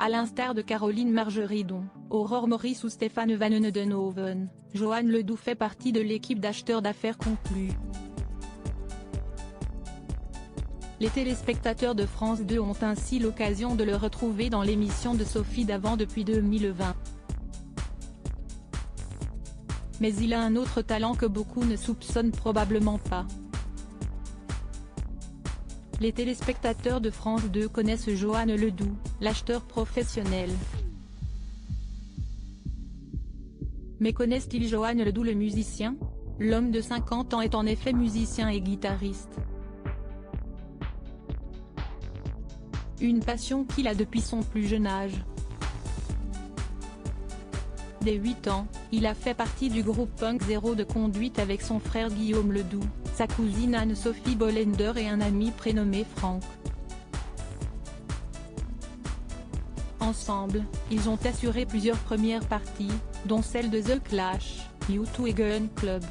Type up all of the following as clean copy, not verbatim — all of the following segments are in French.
À l'instar de Caroline Margeridon, Aurore Maurice ou Stéphane Van Neudenhoven, Johan Ledoux fait partie de l'équipe d'acheteurs d'affaires conclus. Les téléspectateurs de France 2 ont ainsi l'occasion de le retrouver dans l'émission de Sophie Davant depuis 2020. Mais il a un autre talent que beaucoup ne soupçonnent probablement pas. Les téléspectateurs de France 2 connaissent Johan Ledoux, l'acheteur professionnel. Mais connaissent-ils Johan Ledoux le musicien? L'homme de 50 ans est en effet musicien et guitariste. Une passion qu'il a depuis son plus jeune âge. Dès 8 ans, il a fait partie du groupe punk Zéro de conduite avec son frère Guillaume Ledoux, sa cousine Anne-Sophie Bollender et un ami prénommé Franck. Ensemble, ils ont assuré plusieurs premières parties, dont celle de The Clash, U2 et Gun Club.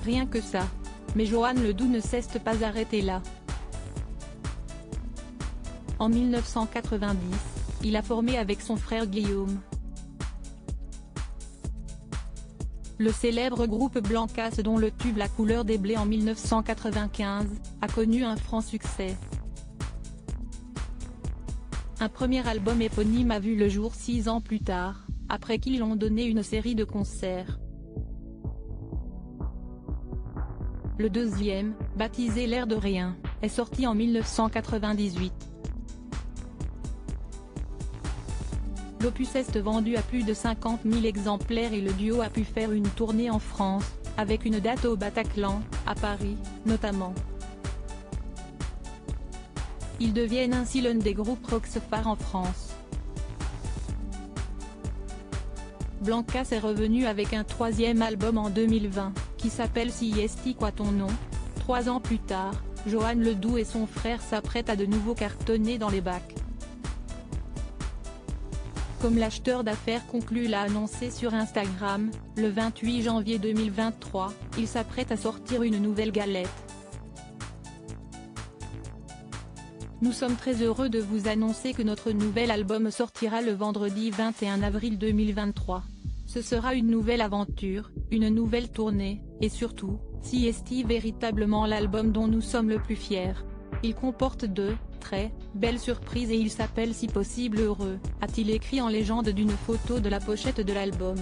Rien que ça. Mais Johan Ledoux ne s'est pas arrêté là. En 1990, il a formé avec son frère Guillaume le célèbre groupe Blancas dont le tube La couleur des blés en 1995, a connu un franc succès. Un premier album éponyme a vu le jour 6 ans plus tard, après qu'ils ont donné une série de concerts. Le deuxième, baptisé L'air de rien, est sorti en 1998. L'opus est vendu à plus de 50 000 exemplaires et le duo a pu faire une tournée en France, avec une date au Bataclan, à Paris, notamment. Ils deviennent ainsi l'un des groupes rock phares en France. Blancas est revenu avec un troisième album en 2020, qui s'appelle Si Esti quoi ton nom. 3 ans plus tard, Johan Ledoux et son frère s'apprêtent à de nouveau cartonner dans les bacs. Comme l'acheteur d'affaires conclu l'a annoncé sur Instagram, le 28 janvier 2023, il s'apprête à sortir une nouvelle galette. Nous sommes très heureux de vous annoncer que notre nouvel album sortira le vendredi 21 avril 2023. Ce sera une nouvelle aventure, une nouvelle tournée, et surtout, Si Esti véritablement l'album dont nous sommes le plus fiers. Il comporte de très belle surprise et il s'appelle Si possible heureux, a-t-il écrit en légende d'une photo de la pochette de l'album.